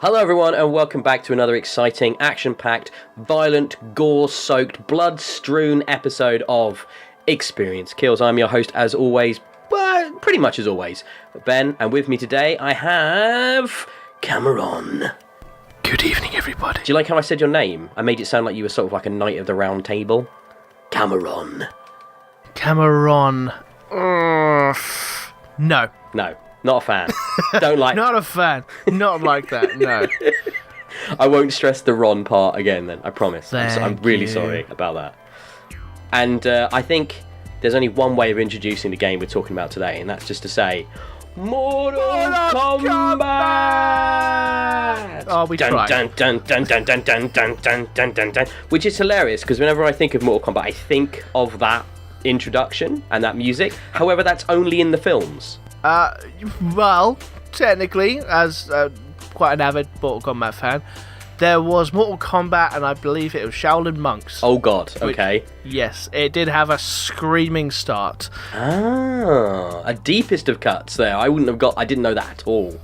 Hello everyone and welcome back to another exciting, action-packed, violent, gore-soaked, blood-strewn episode of Experience Kills. I'm your host as always, but pretty much as always, Ben, and with me today I have Cameron. Good evening everybody. Do you like how I said your name? I made it sound like you were sort of like a knight of the round table. Cameron. Cameron. No. No, not a fan. Don't like Not a fan. Not like that, no. I won't stress the Ron part again then, I promise. I'm really you. sorry about that. And I think there's only one way of introducing the game we're talking about today, and that's just to say, Mortal Kombat! Oh, we tried. Dun, dun, dun, dun, dun, dun, dun, dun, dun, dun, dun. Which is hilarious, because whenever I think of Mortal Kombat, I think of that introduction and that music. However, that's only in the films. Well, technically, as quite an avid Mortal Kombat fan, there was Mortal Kombat, and I believe it was Shaolin Monks. Oh god, okay. Yes, it did have a screaming start. Ah, a deepest of cuts there. I didn't know that at all.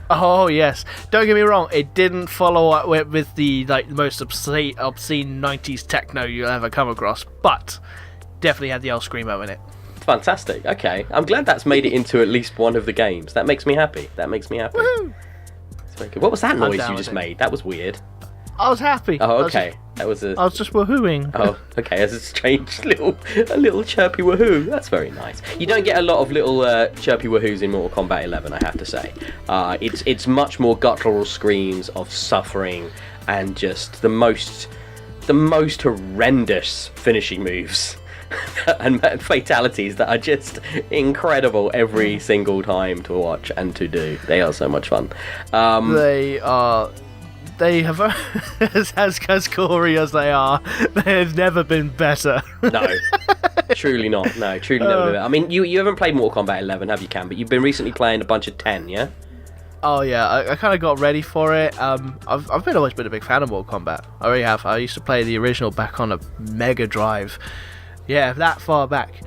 Oh yes, don't get me wrong, it didn't follow up with the most obscene 90s techno you'll ever come across, but definitely had the old screamo in it. Fantastic. Okay, I'm glad that's made it into at least one of the games. That makes me happy. Woohoo! It's very good. What was that noise down you with just it. made? That was weird. I was happy. Oh, okay. I was just woohooing. Oh, okay. As a strange little chirpy woohoo. That's very nice. You don't get a lot of little chirpy woohoos in Mortal Kombat 11, I have to say. It's much more guttural screams of suffering and just the most horrendous finishing moves. and fatalities that are just incredible every single time to watch and to do. They are so much fun. They have, as gory as they are, they have never been better. No, truly not. No, truly never been better. I mean, you haven't played Mortal Kombat 11, have you, Cam? But you've been recently playing a bunch of 10, yeah? Oh yeah, I kind of got ready for it. I've always been a big fan of Mortal Kombat. I really have. I used to play the original back on a Mega Drive. Yeah, that far back.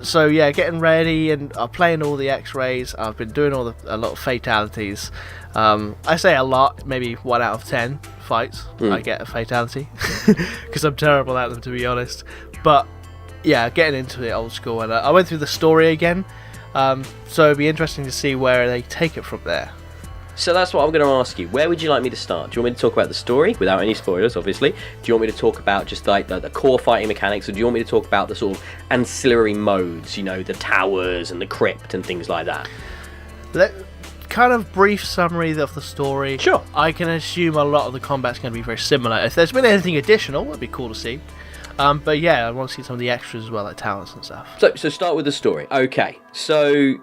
So yeah, getting ready and playing all the X-rays. I've been doing a lot of fatalities. I say a lot, maybe 1 out of 10 fights I get a fatality because I'm terrible at them, to be honest. But yeah, getting into it old school, and I went through the story again. So it'd be interesting to see where they take it from there. So that's what I'm going to ask you. Where would you like me to start? Do you want me to talk about the story, without any spoilers, obviously? Do you want me to talk about just like the core fighting mechanics, or do you want me to talk about the sort of ancillary modes, you know, the towers and the crypt and things like that? Kind of brief summary of the story. Sure. I can assume a lot of the combat's going to be very similar. If there's been anything additional, it'd be cool to see. But yeah, I want to see some of the extras as well, like talents and stuff. So start with the story. Okay, so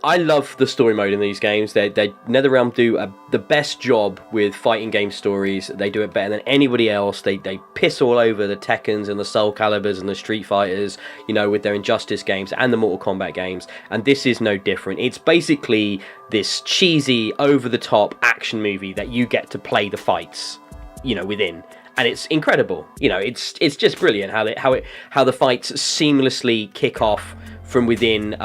I love the story mode in these games. NetherRealm do the best job with fighting game stories. They do it better than anybody else. They piss all over the Tekkens and the Soul Caliburs and the Street Fighters, you know, with their Injustice games and the Mortal Kombat games. And this is no different. It's basically this cheesy, over-the-top action movie that you get to play the fights, you know, within. And it's incredible. You know, it's just brilliant how the fights seamlessly kick off from within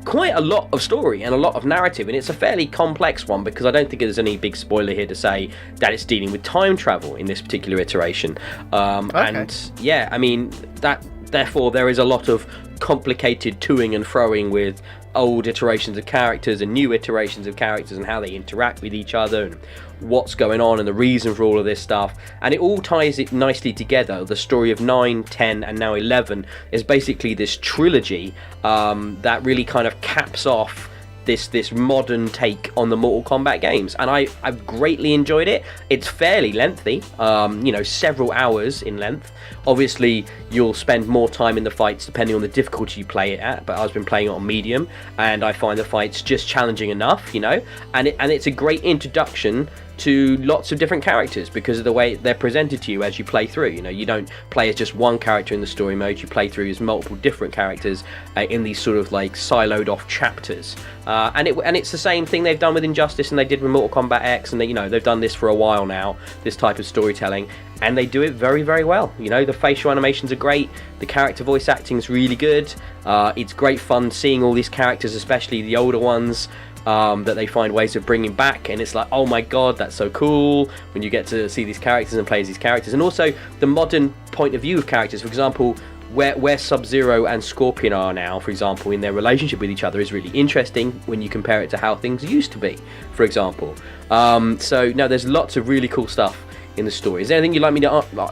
quite a lot of story and a lot of narrative, and it's a fairly complex one because I don't think there's any big spoiler here to say that it's dealing with time travel in this particular iteration. Okay. And yeah, I mean that therefore there is a lot of complicated toing and froing with old iterations of characters and new iterations of characters and how they interact with each other and what's going on and the reason for all of this stuff, and it all ties it nicely together. The story of 9, 10 and now 11 is basically this trilogy that really kind of caps off this modern take on the Mortal Kombat games, and I've greatly enjoyed it. It's fairly lengthy, you know, several hours in length. Obviously you'll spend more time in the fights depending on the difficulty you play it at, but I've been playing it on medium and I find the fights just challenging enough, you know, and it's a great introduction to lots of different characters because of the way they're presented to you as you play through. You know, you don't play as just one character in the story mode, you play through as multiple different characters in these sort of like siloed off chapters, and it's the same thing they've done with Injustice and they did with Mortal Kombat X, and they've done this for a while now, this type of storytelling, and they do it very, very well. You know, the facial animations are great, the character voice acting is really good, it's great fun seeing all these characters, especially the older ones, that they find ways of bringing back, and it's like, oh my god, that's so cool when you get to see these characters and play as these characters. And also the modern point of view of characters, for example, where Sub-Zero and Scorpion are now, for example, in their relationship with each other is really interesting when you compare it to how things used to be, for example. So no, there's lots of really cool stuff in the story. Is there anything you'd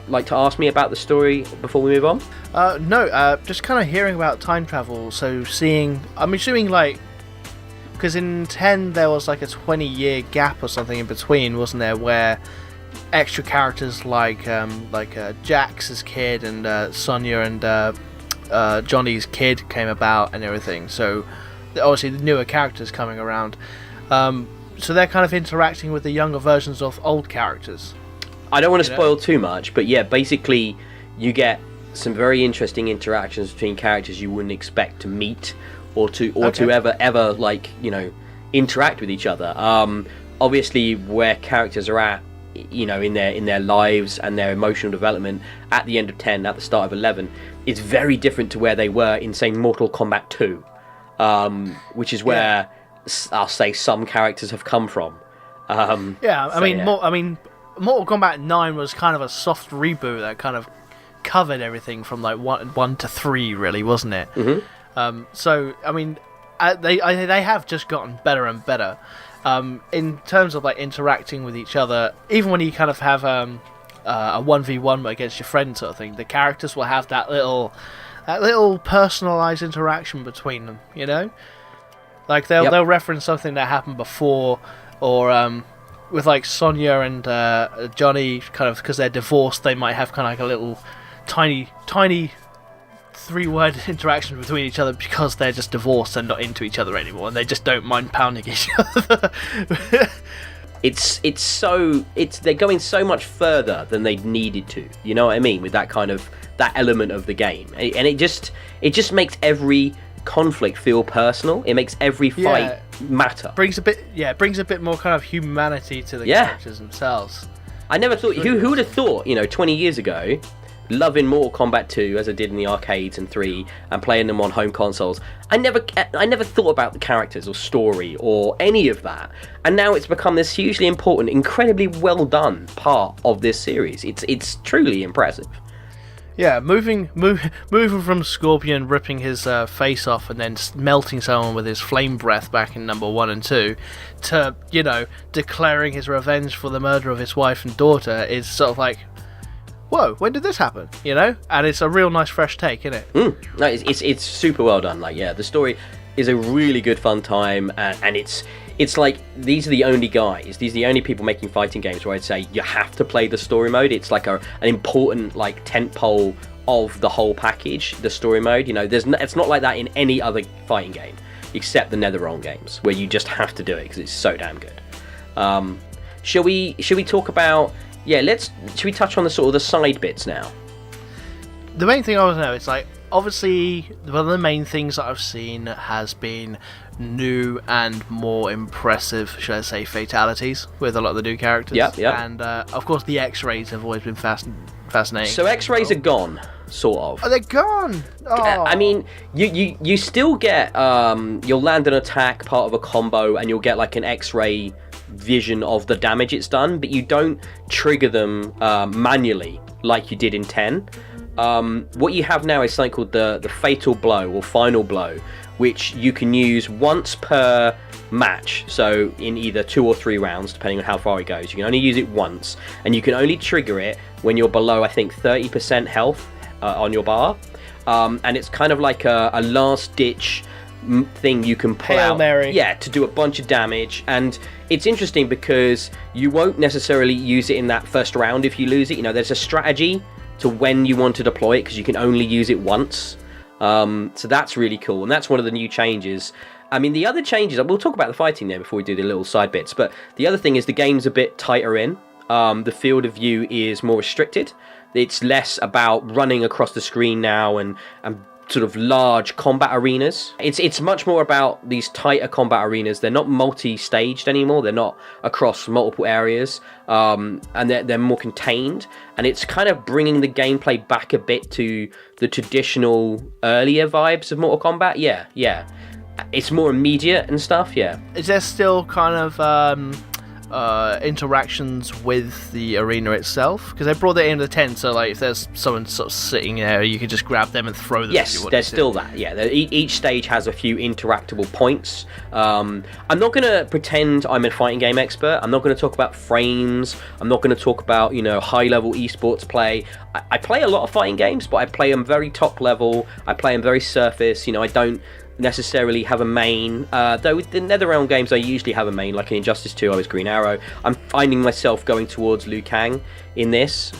like to ask me about the story before we move on? No, just kind of hearing about time travel. So I'm assuming like, because in 10 there was like a 20-year gap or something in between, wasn't there, where extra characters like Jax's kid and Sonya and Johnny's kid came about and everything. So obviously the newer characters coming around. So they're kind of interacting with the younger versions of old characters. I don't want to spoil too much, but yeah, basically you get some very interesting interactions between characters you wouldn't expect to meet or to ever like, you know, interact with each other. Obviously where characters are at, you know, in their lives and their emotional development at the end of 10, at the start of 11, is very different to where they were in, say, Mortal Kombat 2, which is where I'll say some characters have come from. Mortal Kombat 9 was kind of a soft reboot that kind of covered everything from like 1 to 3, really, wasn't it? Mm-hmm. So I mean, they have just gotten better and better. In terms of like interacting with each other, even when you kind of have a 1v1 against your friend sort of thing, the characters will have that little personalized interaction between them, you know, like they'll reference something that happened before, or with like Sonya and Johnny, kind of because they're divorced, they might have kind of like a little tiny 3-word interaction between each other because they're just divorced and not into each other anymore, and they just don't mind pounding each other. They're going so much further than they needed to. You know what I mean? With that element of the game, and it just makes every conflict feel personal. It makes every fight matter. Brings a bit more kind of humanity to the characters themselves. I never thought. Who would have thought? 20 years ago, loving Mortal Kombat 2 as I did in the arcades and 3 and playing them on home consoles, I never thought about the characters or story or any of that, and now it's become this hugely important, incredibly well done part of this series. It's truly impressive. Yeah, moving from Scorpion ripping his face off and then melting someone with his flame breath back in number 1 and 2 to, declaring his revenge for the murder of his wife and daughter is sort of like, whoa, when did this happen? And it's a real nice fresh take, isn't it? No, it's super well done. Like, yeah, the story is a really good fun time, and it's like these are the only people making fighting games where I'd say you have to play the story mode. It's like an important like tentpole of the whole package, the story mode. It's not like that in any other fighting game except the NetherRealm games, where you just have to do it because it's so damn good. Shall we talk about? Yeah, should we touch on the sort of the side bits now? The main thing I want to know is, like, obviously one of the main things that I've seen has been new and more impressive, should I say, fatalities with a lot of the new characters. Yeah. And of course the X-rays have always been fascinating. So X-rays are gone, sort of. Oh, they're gone. Oh. I mean, you still get you'll land an attack part of a combo, and you'll get like an X-ray vision of the damage it's done, but you don't trigger them manually like you did in 10. What you have now is something called the fatal blow or final blow, which you can use once per match, so in either 2 or 3 rounds depending on how far it goes. You can only use it once, and you can only trigger it when you're below, I think, 30% health on your bar, and it's kind of like a last ditch thing you can pull Hail out Mary. To do a bunch of damage. And it's interesting because you won't necessarily use it in that first round if you lose it. There's a strategy to when you want to deploy it because you can only use it once. So that's really cool, and that's one of the new changes. I mean, the other changes, we'll talk about the fighting there before we do the little side bits, but the other thing is the game's a bit tighter in. The field of view is more restricted. It's less about running across the screen now and sort of large combat arenas. It's much more about these tighter combat arenas. They're not multi-staged anymore. They're not across multiple areas, and they're more contained. And it's kind of bringing the gameplay back a bit to the traditional earlier vibes of Mortal Kombat. Yeah. it's more immediate and stuff. Yeah. Is there still kind of interactions with the arena itself? Because they brought it into the tent, so like if there's someone sort of sitting there, you can just grab them and throw them. Yes, there's still that. Yeah, each stage has a few interactable points. I'm not going to pretend I'm a fighting game expert. I'm not going to talk about frames. I'm not going to talk about high level esports play. I play a lot of fighting games, but I play them very top level. I play them very surface. I don't necessarily have a main, though with the NetherRealm games I usually have a main, like in Injustice 2 I was Green Arrow. I'm finding myself going towards Liu Kang in this.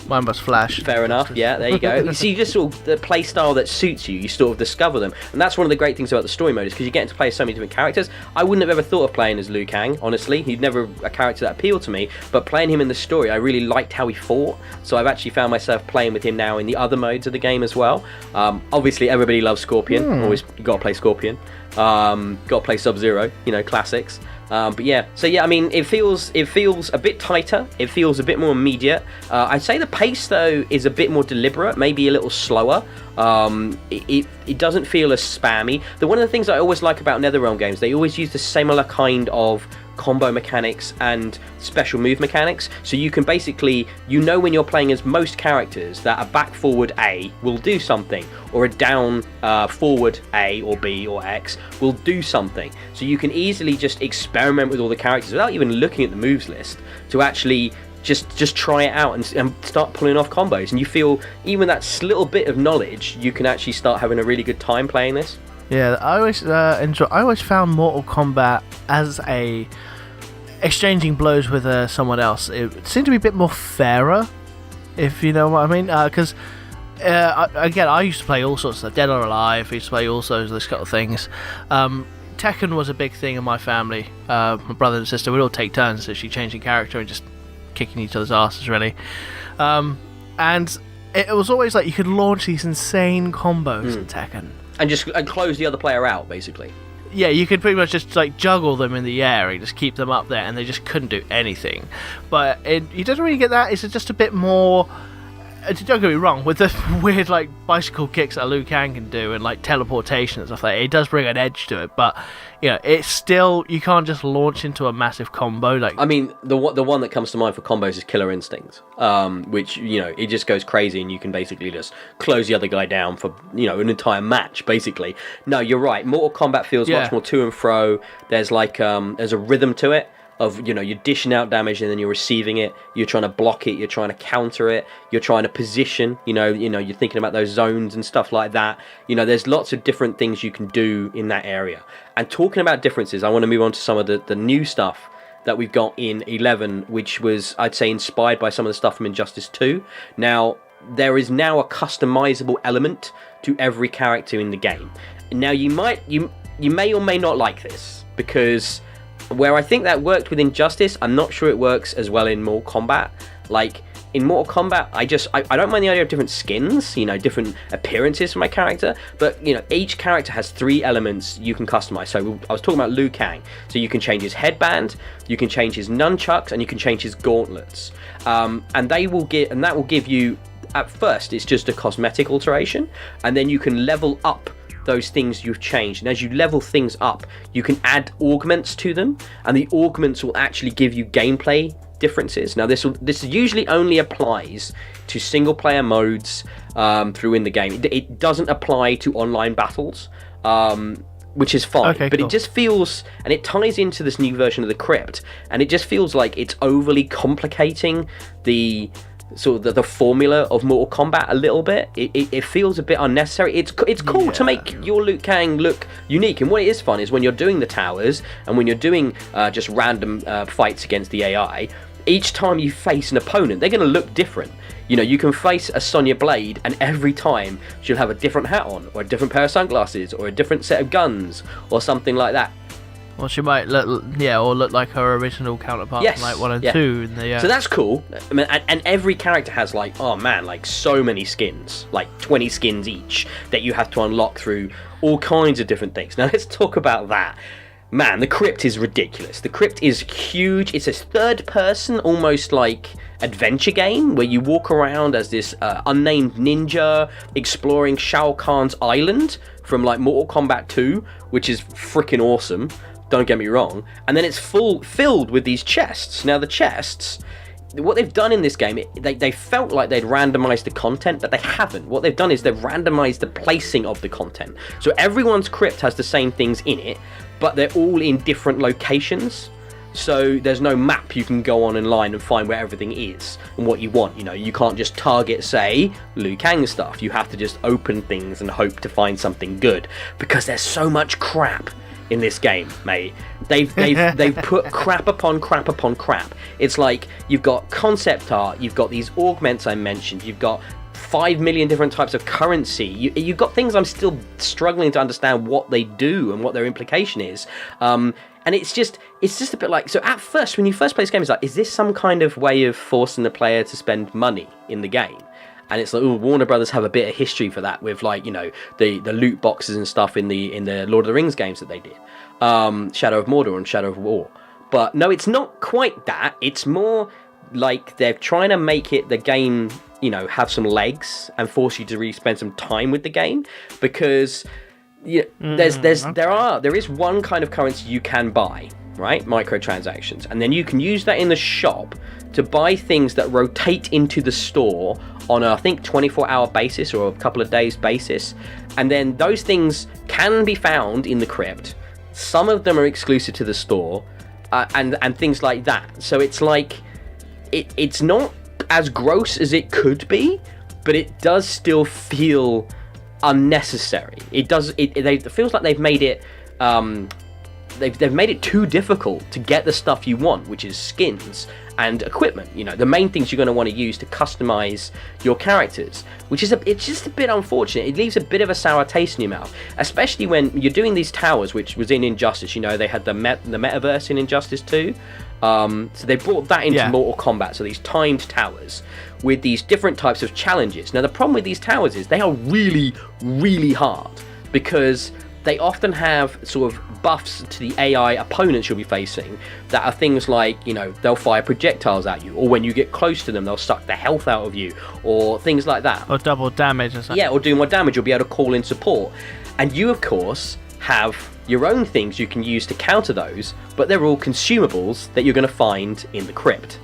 Mine was Flash. Fair enough, yeah, there you go. You see, just sort of the play style that suits you, you sort of discover them. And that's one of the great things about the story mode, is because you get to play so many different characters. I wouldn't have ever thought of playing as Liu Kang, honestly. He'd never a character that appealed to me, but playing him in the story, I really liked how he fought. So I've actually found myself playing with him now in the other modes of the game as well. Obviously, everybody loves Scorpion. Always got to play Scorpion. Got to play Sub-Zero, classics. But yeah, so yeah, I mean, it feels a bit tighter. It feels a bit more immediate. I'd say the pace though is a bit more deliberate, maybe a little slower. It doesn't feel as spammy. One of the things I always like about NetherRealm games, they always use the similar kind of combo mechanics and special move mechanics, so you can basically, when you're playing as most characters, that a back forward A will do something, or a down forward A or B or X will do something, so you can easily just experiment with all the characters without even looking at the moves list to actually just try it out and start pulling off combos, and you feel even that little bit of knowledge, you can actually start having a really good time playing this. Yeah, I always found Mortal Kombat as a exchanging blows with someone else. It seemed to be a bit more fairer, if you know what I mean. Because again, I used to play all sorts of Dead or Alive. I used to play all sorts of those kind of things. Tekken was a big thing in my family. My brother and sister would all take turns actually changing character and just kicking each other's asses, really. And it was always like you could launch these insane combos in Tekken. And close the other player out, basically. Yeah, you could pretty much just like juggle them in the air and just keep them up there, and they just couldn't do anything. But you don't really get that. It's just a bit more. Don't get me wrong, with the weird like bicycle kicks that Liu Kang can do and like teleportation and stuff like that, it does bring an edge to it. But it's still, you can't just launch into a massive combo. Like, I mean, the one that comes to mind for combos is Killer Instinct, which it just goes crazy, and you can basically just close the other guy down for an entire match. Basically, no, you're right. Mortal Kombat feels much more to and fro. There's like there's a rhythm to it. Of you're dishing out damage and then you're receiving it. You're trying to block it. You're trying to counter it. You're trying to position. You're thinking about those zones and stuff like that. There's lots of different things you can do in that area. And talking about differences, I want to move on to some of the new stuff that we've got in 11, which was, I'd say, inspired by some of the stuff from Injustice 2. Now, there is now a customizable element to every character in the game. Now, you may or may not like this, because where I think that worked with Injustice, I'm not sure it works as well in Mortal Kombat. Like, in Mortal Kombat, I don't mind the idea of different skins, different appearances for my character, but, each character has 3 elements you can customize. So I was talking about Liu Kang. So you can change his headband, you can change his nunchucks, and you can change his gauntlets. And that will give you, at first, it's just a cosmetic alteration, and then you can level up those things you've changed, and as you level things up, you can add augments to them, and the augments will actually give you gameplay differences. Now, this usually only applies to single player modes through in the game. It doesn't apply to online battles, which is fine. Okay, but cool. It just feels, and it ties into this new version of the Crypt, and it just feels like it's overly complicating the sort of the formula of Mortal Kombat a little bit. It feels a bit unnecessary. It's cool to make your Liu Kang look unique, and what it is fun is when you're doing the towers and when you're doing just random fights against the AI. Each time you face an opponent, they're going to look different. You can face a Sonya Blade, and every time she'll have a different hat on, or a different pair of sunglasses, or a different set of guns, or something like that. Or she might look like her original counterpart from like 1 and 2. So that's cool. I mean, and every character has like so many skins, like 20 skins each, that you have to unlock through all kinds of different things. Now let's talk about that. man, the crypt is ridiculous. The crypt is huge. It's a third-person, almost like adventure game where you walk around as this unnamed ninja exploring Shao Kahn's island from like Mortal Kombat 2, which is freaking awesome. Don't get me wrong. And then it's filled with these chests. Now the chests, what they've done in this game, they felt like they'd randomized the content, but they haven't. What they've done is they've randomized the placing of the content. So everyone's crypt has the same things in it, but they're all in different locations. So there's no map you can go on online and find where everything is and what you want. You know, you can't just target, say, Liu Kang stuff. You have to just open things and hope to find something good, because there's so much crap in this game, mate. They've put crap upon crap upon crap. It's like you've got concept art, you've got these augments I mentioned, you've got 5 million different types of currency. You've got things I'm still struggling to understand what they do and what their implication is. And it's just a bit like, so at first, when you first play this game, it's like, is this some kind of way of forcing the player to spend money in the game? And it's like, oh, Warner Brothers have a bit of history for that with, like, you know, the loot boxes and stuff in the Lord of the Rings games that they did, Shadow of Mordor and Shadow of War. But no, it's not quite that. It's more like they're trying to make it the game, you know, have some legs and force you to really spend some time with the game, because there is one kind of currency you can buy, right? Microtransactions, and then you can use that in the shop to buy things that rotate into the store on a, I think, 24-hour basis or a couple of days basis, and then those things can be found in the crypt. Some of them are exclusive to the store, and things like that. So it's like it's not as gross as it could be, but it does still feel unnecessary. It feels like they've made it they've made it too difficult to get the stuff you want, which is skins and equipment. You know, the main things you're going to want to use to customize your characters, which is it's just a bit unfortunate. It leaves a bit of a sour taste in your mouth, especially when you're doing these towers, which was in Injustice. You know, they had the metaverse in Injustice 2. So they brought that into Mortal Kombat. So these timed towers with these different types of challenges. Now the problem with these towers is they are really, really hard, because they often have sort of buffs to the AI opponents you'll be facing that are things like, you know, they'll fire projectiles at you, or when you get close to them, they'll suck the health out of you, or things like that. Or double damage or something. Yeah, or do more damage. You'll be able to call in support. And you, of course, have your own things you can use to counter those, but they're all consumables that you're going to find in the crypt.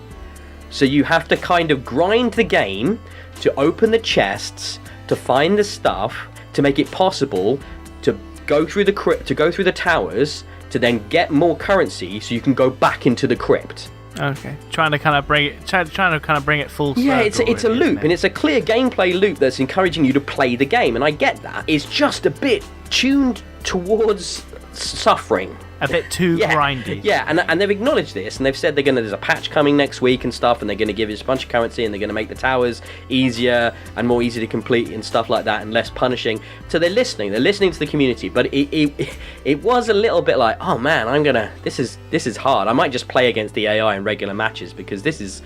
So you have to kind of grind the game to open the chests, to find the stuff, to make it possible to go through the crypt, to go through the towers, to then get more currency so you can go back into the crypt. Okay, trying to kind of bring it full circle. Yeah, it's a loop, and it's a clear gameplay loop that's encouraging you to play the game, and I get that. It's just a bit tuned towards suffering. A bit too grindy. Yeah, and they've acknowledged this, and they've said there's a patch coming next week and stuff, and they're going to give us a bunch of currency, and they're going to make the towers easier and more easy to complete and stuff like that, and less punishing. So they're listening to the community, but it was a little bit like, oh man, this is hard. I might just play against the AI in regular matches, because this is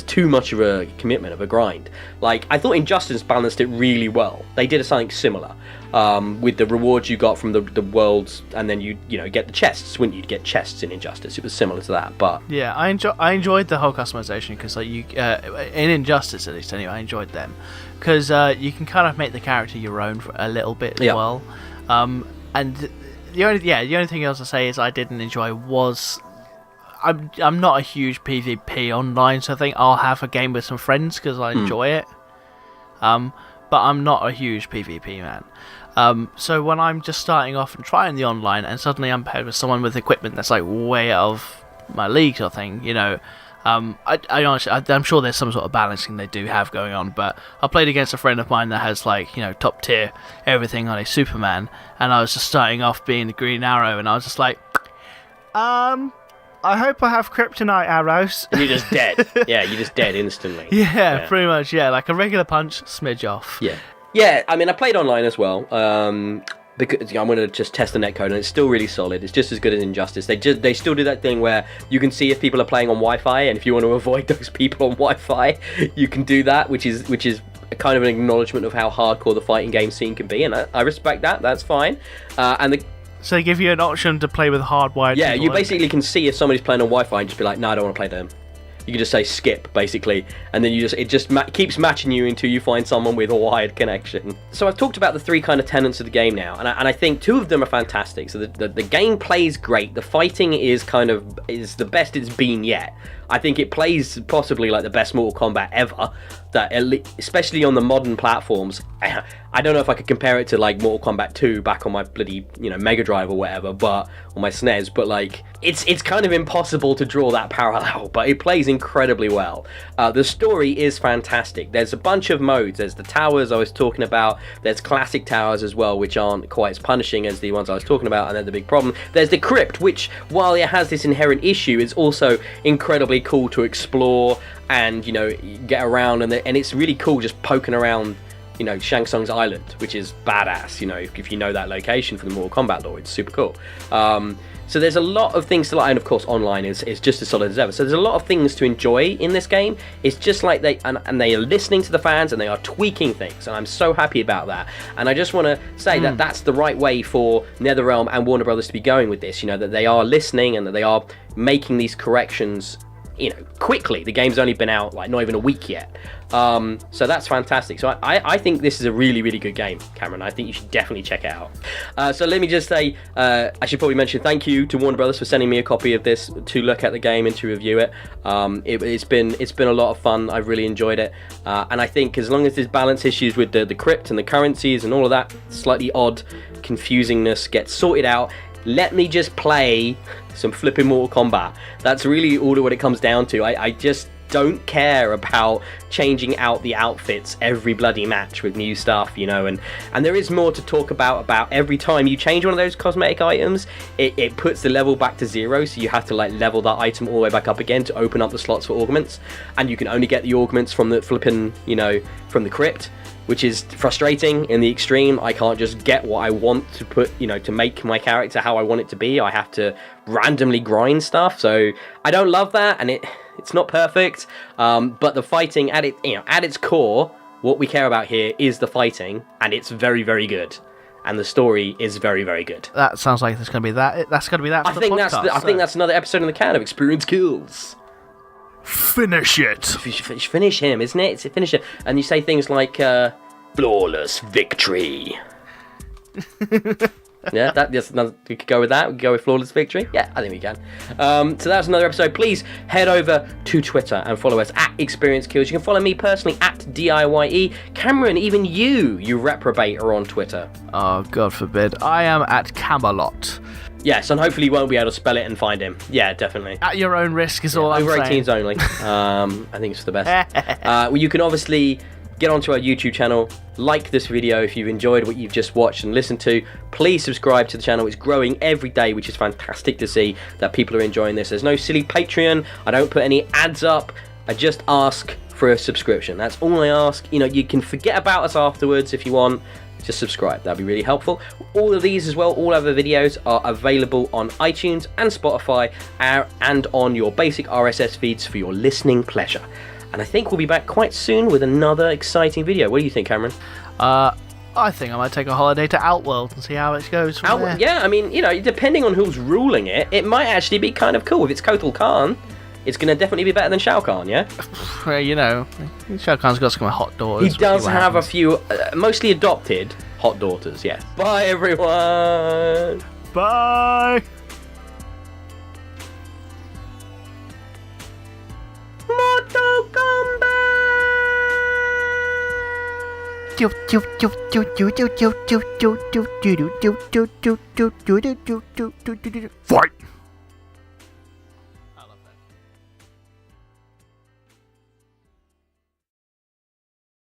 too much of a commitment, of a grind. Like, I thought Injustice balanced it really well. They did something similar with the rewards you got from the worlds, and then you get the chests. Wouldn't you get chests in Injustice? It was similar to that, but yeah, I enjoyed the whole customization, because like you in Injustice, at least anyway, I enjoyed them, because you can kind of make the character your own for a little bit as well. And the only thing else to say is I didn't enjoy was, I'm not a huge PvP online, so I think I'll have a game with some friends because I enjoy it. But I'm not a huge PvP man. So when I'm just starting off and trying the online, and suddenly I'm paired with someone with equipment that's like way out of my league or thing, you know, I honestly, I'm sure there's some sort of balancing they do have going on. But I played against a friend of mine that has, like, you know, top tier everything on a Superman, and I was just starting off being the Green Arrow, and I was just like, I hope I have kryptonite arrows. And you're just dead. Yeah, you're just dead instantly. Yeah, pretty much, yeah. Like a regular punch, smidge off. Yeah. Yeah, I mean, I played online as well, because I'm going to just test the netcode, and it's still really solid. It's just as good as Injustice. They still do that thing where you can see if people are playing on Wi-Fi, and if you want to avoid those people on Wi-Fi, you can do that, which is kind of an acknowledgement of how hardcore the fighting game scene can be, and I respect that. That's fine. And So they give you an option to play with hardwired. Yeah, people, you basically can see if somebody's playing on Wi-Fi and just be like, no, I don't want to play them. You can just say skip, basically, and then it just keeps matching you until you find someone with a wired connection. So I've talked about the three kind of tenets of the game now, and I think two of them are fantastic. So the game plays great. The fighting is the best it's been yet. I think it plays possibly like the best Mortal Kombat ever. Especially on the modern platforms. I don't know if I could compare it to like Mortal Kombat 2 back on my bloody Mega Drive or whatever, but on my SNES. But like it's kind of impossible to draw that parallel. But it plays incredibly well. The story is fantastic. There's a bunch of modes. There's the towers I was talking about. There's classic towers as well, which aren't quite as punishing as the ones I was talking about, and they're the big problem. There's the crypt, which while it has this inherent issue, is also incredibly cool to explore and get around, and it's really cool just poking around Shang Tsung's island, which is badass. If you know that location from the Mortal Kombat lore, it's super cool. So there's a lot of things to like, and of course online is just as solid as ever. So there's a lot of things to enjoy in this game. It's just like they are listening to the fans, and they are tweaking things, and I'm so happy about that. And I just want to say that that's the right way for NetherRealm and Warner Brothers to be going with this. That they are listening and that they are making these corrections quickly. The game's only been out like not even a week yet, so that's fantastic. So I think this is a really, really good game, Cameron. I think you should definitely check it out. So let me just say, I should probably mention thank you to Warner Brothers for sending me a copy of this to look at the game and to review it. It's been a lot of fun. I've really enjoyed it, and I think as long as there's balance issues with the crypt and the currencies and all of that slightly odd confusingness gets sorted out, let me just play some flipping Mortal Kombat. That's really all what it comes down to. I just don't care about changing out the outfits every bloody match with new stuff, and there is more to talk about every time you change one of those cosmetic items, it puts the level back to 0, so you have to like level that item all the way back up again to open up the slots for augments, and you can only get the augments from the flipping, from the crypt, which is frustrating in the extreme. I can't just get what I want to put, to make my character how I want it to be. I have to randomly grind stuff, so I don't love that, and it's not perfect. But the fighting at its core, what we care about here is the fighting, and it's very, very good. And the story is very, very good. That sounds like that's going to be that. That's going to be that. I think that's another episode in the can of Experience Kills. Finish it. Finish him, isn't it? It's finish it. And you say things like flawless victory. Yeah, we could go with that. We could go with flawless victory. Yeah, I think we can. So that's another episode. Please head over to Twitter and follow us at Experience Kills. You can follow me personally at DIYE. Cameron, even you reprobate, are on Twitter. Oh, God forbid. I am at Camelot. Yes, and hopefully you won't be able to spell it and find him. Yeah, definitely. At your own risk is all I'm saying. Over 18s only. I think it's for the best. Well, you can obviously get onto our YouTube channel, like this video if you've enjoyed what you've just watched and listened to. Please subscribe to the channel. It's growing every day, which is fantastic to see that people are enjoying this. There's no silly Patreon. I don't put any ads up. I just ask for a subscription. That's all I ask. You can forget about us afterwards if you want. Just subscribe, that'd be really helpful. All of these as well, all other videos are available on iTunes and Spotify and on your basic RSS feeds for your listening pleasure. And I think we'll be back quite soon with another exciting video. What do you think, Cameron? I think I might take a holiday to Outworld and see how it goes from there. Yeah, I mean, depending on who's ruling it, it might actually be kind of cool. If it's Kotal Khan, it's going to definitely be better than Shao Kahn, yeah? Well, Shao Kahn's got some hot daughters. He does have a few, mostly adopted, hot daughters, yes. Bye, everyone! Bye! Mortal Kombat! Fight!